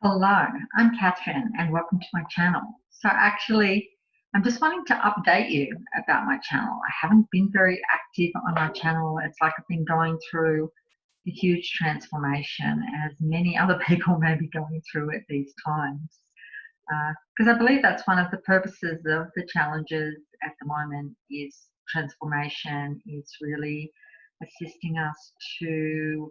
Hello, I'm Katherine and welcome to my channel. So actually, I'm just wanting to update you about my channel. I haven't been very active on my channel. It's like I've been going through a huge transformation, as many other people may be going through at these times. Because I believe that's one of the purposes of the challenges at the moment is transformation, is really assisting us to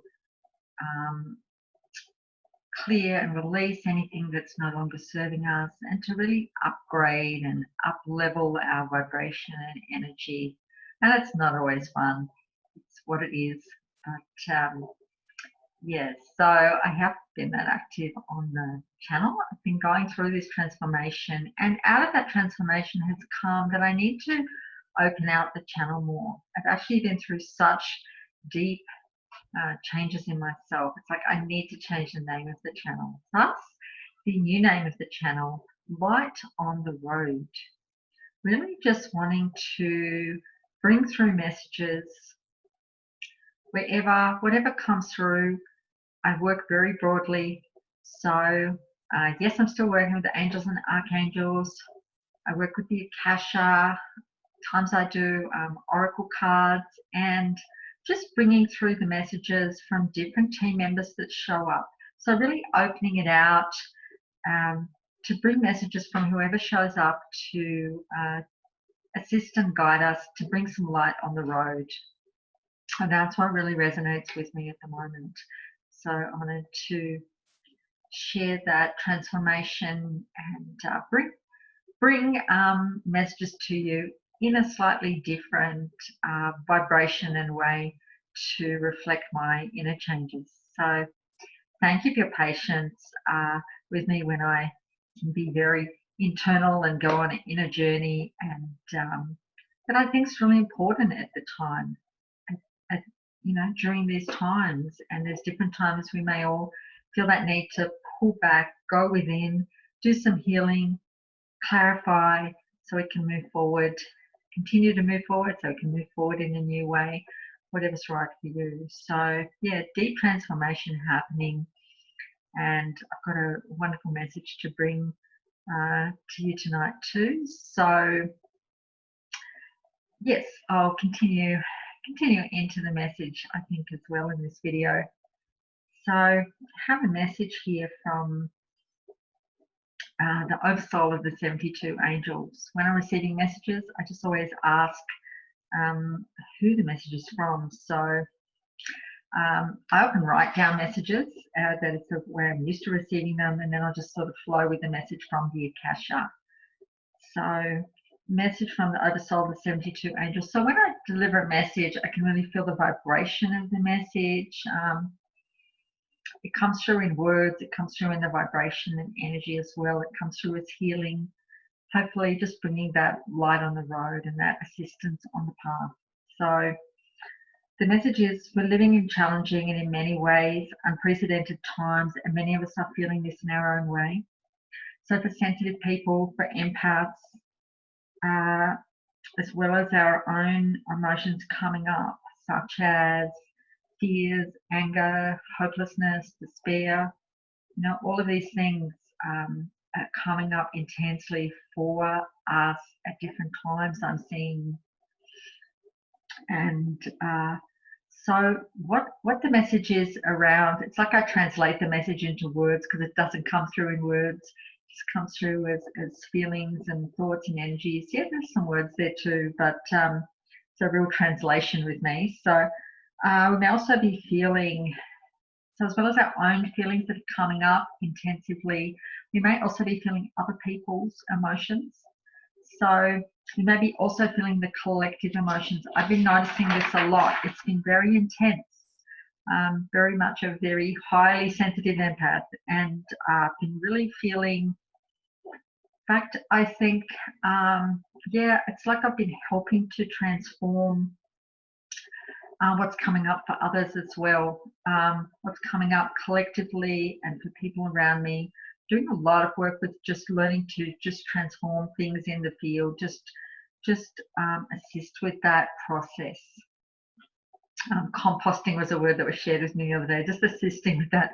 clear and release anything that's no longer serving us, and to really upgrade and up level our vibration and energy. And that's not always fun, it's what it is. But yes, so I have been that active on the channel. I've been going through this transformation, and out of that transformation has come that I need to open out the channel more. I've actually been through such deep changes in myself. It's like I need to change the name of the channel. Thus, the new name of the channel, Light on the Road. Really just wanting to bring through messages wherever, whatever comes through. I work very broadly. So yes, I'm still working with the angels and archangels. I work with the Akasha. Times I do oracle cards, and just bringing through the messages from different team members that show up. So really opening it out to bring messages from whoever shows up to assist and guide us to bring some light on the road. And that's what really resonates with me at the moment. So I wanted to share that transformation and bring messages to you in a slightly different vibration and way to reflect my inner changes. So thank you for your patience with me when I can be very internal and go on an inner journey, and that I think is really important at the time, during these times. And there's different times we may all feel that need to pull back, go within, do some healing, clarify, so we can move forward, continue to move forward, so we can move forward in a new way, whatever's right for you. So yeah, deep transformation happening, and I've got a wonderful message to bring to you tonight too. So yes, I'll continue into the message, I think, as well in this video. So I have a message here from the Oversoul of the 72 angels. When I'm receiving messages, I just always ask who the message is from. So I often write down messages, that is the way I'm used to receiving them, and then I'll just sort of flow with the message from the Akasha. So message from the Oversoul of the 72 angels. So when I deliver a message, I can really feel the vibration of the message. It comes through in words, it comes through in the vibration and energy as well. It comes through as healing, hopefully just bringing that light on the road and that assistance on the path. So the message is, we're living in challenging and in many ways unprecedented times, and many of us are feeling this in our own way. So for sensitive people, for empaths, as well as our own emotions coming up, such as fears, anger, hopelessness, despair, all of these things are coming up intensely for us at different times, I'm seeing. And so what the message is around, it's like I translate the message into words, because it doesn't come through in words. It just comes through as feelings and thoughts and energies. Yeah, there's some words there too, but it's a real translation with me. So we may also be feeling, so as well as our own feelings that are coming up intensively, we may also be feeling other people's emotions. So you may be also feeling the collective emotions. I've been noticing this a lot. It's been very intense, very much a very highly sensitive empath, and been really feeling, in fact, I think, yeah, it's like I've been helping to transform what's coming up for others as well, what's coming up collectively and for people around me. Doing a lot of work with just learning to just transform things in the field, just assist with that process. Composting was a word that was shared with me the other day, just assisting with that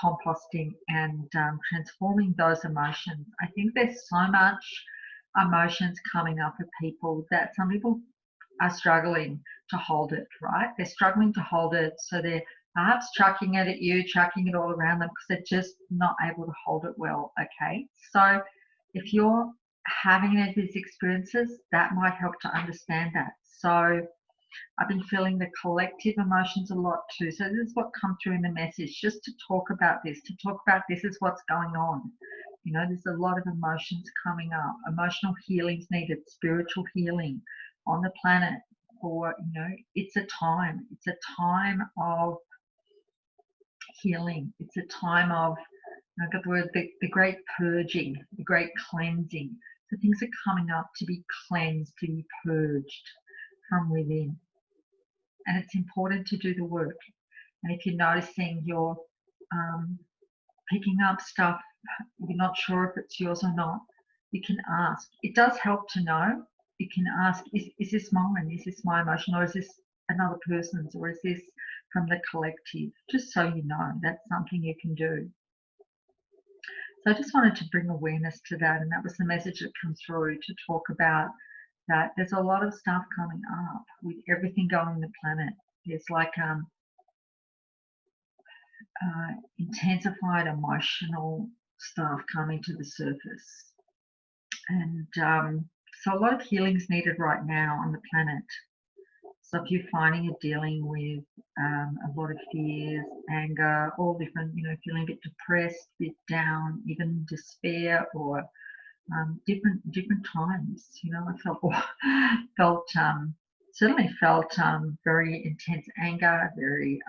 composting and transforming those emotions. I think there's so much emotions coming up for people that some people are struggling to hold it, right? They're struggling to hold it, so they're perhaps chucking it at you, chucking it all around them because they're just not able to hold it well, okay? So if you're having any of these experiences, that might help to understand that. So I've been feeling the collective emotions a lot too. So this is what come through in the message, just to talk about this, this is what's going on. You know, there's a lot of emotions coming up, emotional healing's needed, spiritual healing on the planet for, you know, it's a time of healing. It's a time of, I got the word, the great purging, the great cleansing. So things are coming up to be cleansed, to be purged from within. And it's important to do the work. And if you're noticing you're picking up stuff, you're not sure if it's yours or not, you can ask. It does help to know. You can ask, is this mine? Is this my emotion? Or is this another person's? Or is this from the collective? Just so you know, that's something you can do. So I just wanted to bring awareness to that. And that was the message that comes through, to talk about that there's a lot of stuff coming up with everything going on the planet. There's like intensified emotional stuff coming to the surface. And so a lot of healing is needed right now on the planet. So if you're finding you're dealing with a lot of fears, anger, all different, you know, feeling a bit depressed, a bit down, even despair, or different times, you know, I certainly felt very intense anger, very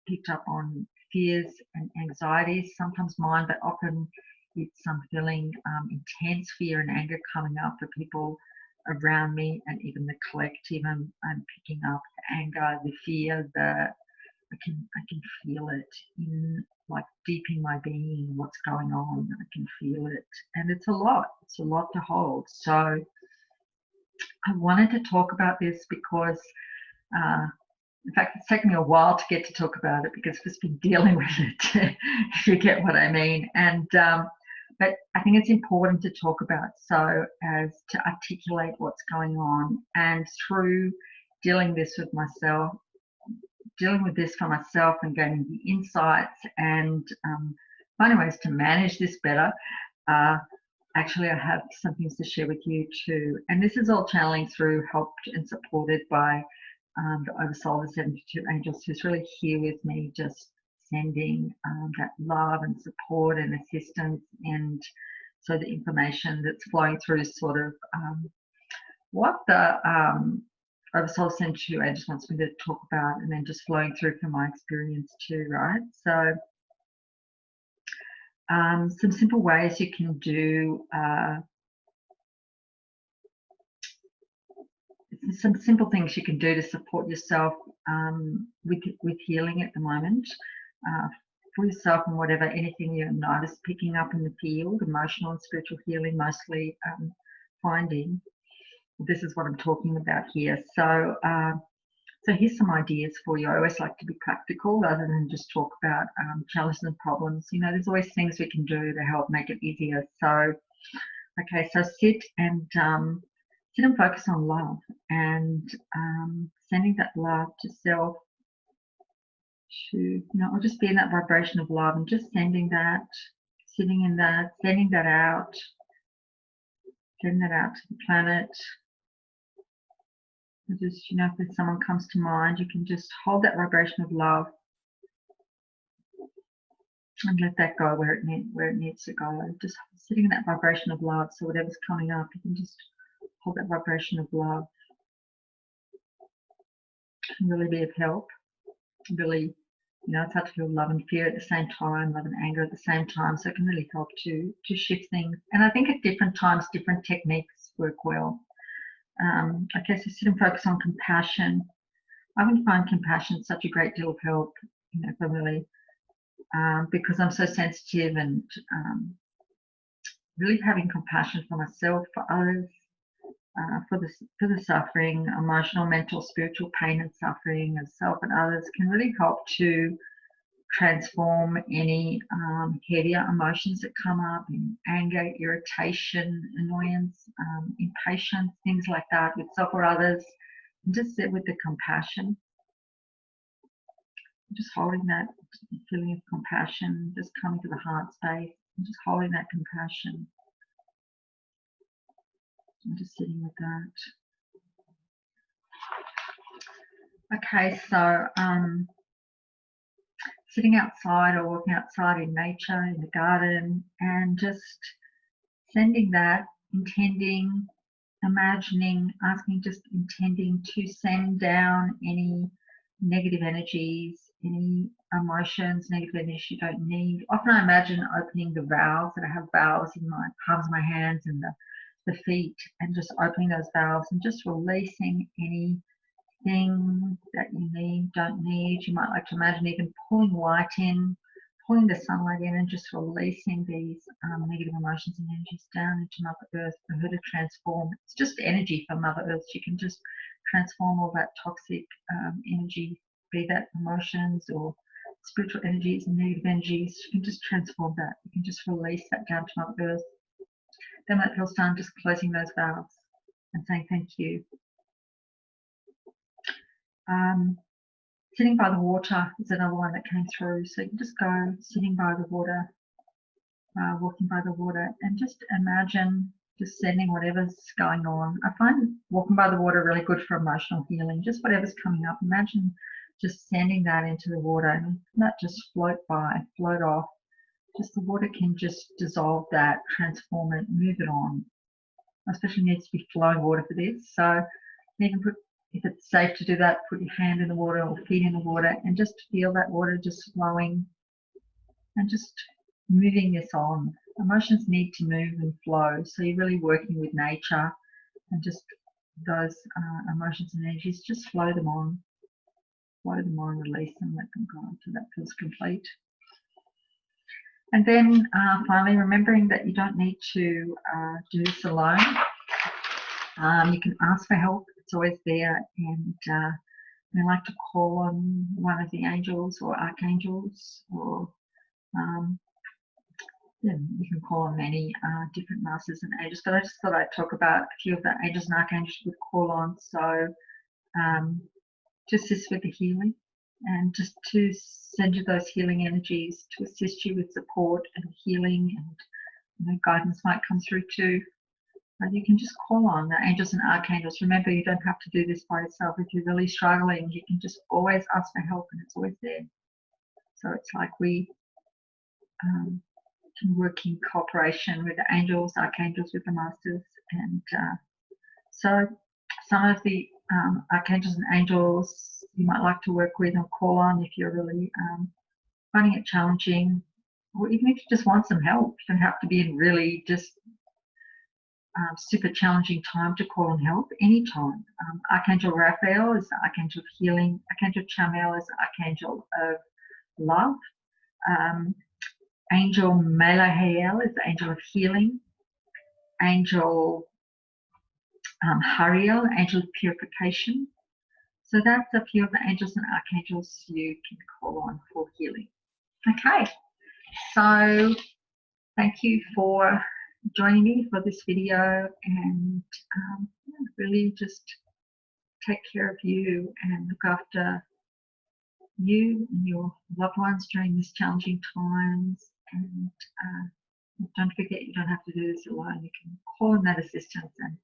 picked up on fears and anxieties, sometimes mine, but often it's feeling intense fear and anger coming up for people around me, and even the collective. I'm picking up the anger, the fear, I can feel it in, like, deep in my being, what's going on. I can feel it, and it's a lot to hold. So I wanted to talk about this because in fact, it's taken me a while to get to talk about it, because I've just been dealing with it, if you get what I mean. And but I think it's important to talk about, so as to articulate what's going on, and through dealing this with myself, dealing with this for myself and gaining the insights and finding ways to manage this better. Actually, I have some things to share with you too. And this is all channeling through, helped and supported by the Oversoul, the 72 angels, who's really here with me, just sending that love and support and assistance. And so the information that's flowing through is sort of what the Oversoul 72 angels wants me to talk about, and then just flowing through from my experience too, right? So some simple ways you can do some simple things you can do to support yourself with healing at the moment, for yourself, and whatever, anything you notice picking up in the field, emotional and spiritual healing, mostly finding. This is what I'm talking about here. So so here's some ideas for you. I always like to be practical rather than just talk about challenges and problems. You know, there's always things we can do to help make it easier. So, okay, so sit and focus on love, and sending that love to self, to, you know, or just be in that vibration of love, and just sending that, sitting in that, sending that out, getting that out to the planet. Just, you know, if someone comes to mind, you can just hold that vibration of love and let that go where it needs to go. Just sitting in that vibration of love. So whatever's coming up, you can just hold that vibration of love. It can really be of help. Really, you know, it's hard to feel love and fear at the same time, love and anger at the same time. So it can really help to shift things. And I think at different times, different techniques work well. Okay, so sit and focus on compassion. I would find compassion such a great deal of help, you know, for really, because I'm so sensitive, and really having compassion for myself, for others, for the suffering, emotional, mental, spiritual pain and suffering of self and others, can really help to transform any heavier emotions that come up in anger, irritation, annoyance, impatience, things like that with self or others. And just sit with the compassion, just holding that feeling of compassion, just coming to the heart space and just holding that compassion and just sitting with that. Okay, so sitting outside or walking outside in nature, in the garden, and just sending that, intending, imagining, asking, just intending to send down any negative energies, any emotions, negative energies you don't need. Often I imagine opening the valves, that I have valves in my palms of my hands and the feet, and just opening those valves and just releasing anything that you need, don't need. You might like to imagine even pulling light in, pulling the sunlight in, and just releasing these negative emotions and energies down into Mother Earth for her to transform. It's just energy for Mother Earth. She can just transform all that toxic energy, be that emotions or spiritual energies and negative energies. She can just transform that. You can just release that down to Mother Earth. Then when it feels done, just closing those valves and saying thank you. Sitting by the water is another one that came through. So you can just go sitting by the water, walking by the water, and just imagine just sending whatever's going on. I find walking by the water really good for emotional healing. Just whatever's coming up, imagine just sending that into the water and not just float by, float off. Just the water can just dissolve that, transform it, move it on. Especially needs to be flowing water for this. So you can put, if it's safe to do that, put your hand in the water or feet in the water and just feel that water just flowing and just moving this on. Emotions need to move and flow. So you're really working with nature and just those emotions and energies, just flow them on, release them, let them go until that feels complete. And then finally, remembering that you don't need to do this alone. You can ask for help. It's always there. And I like to call on one of the angels or archangels, or yeah, you can call on many different masters and angels. But I just thought I'd talk about a few of the angels and archangels you would call on. So to assist with the healing and just to send you those healing energies to assist you with support and healing, and guidance might come through too. You can just call on the angels and archangels. Remember, you don't have to do this by yourself. If you're really struggling, you can just always ask for help and it's always there. So it's like we can work in cooperation with the angels, archangels, with the masters. And so some of the archangels and angels you might like to work with or call on if you're really finding it challenging, or even if you just want some help. You don't have to be in really just super challenging time to call on help anytime. Archangel Raphael is the archangel of healing. Archangel Chamuel is the archangel of love. Angel Melahael is the angel of healing. Angel Hariel, angel of purification. So that's a few of the angels and archangels you can call on for healing. Okay, so thank you for joining me for this video, and really just take care of you and look after you and your loved ones during these challenging times. And don't forget, you don't have to do this alone. You can call in that assistance and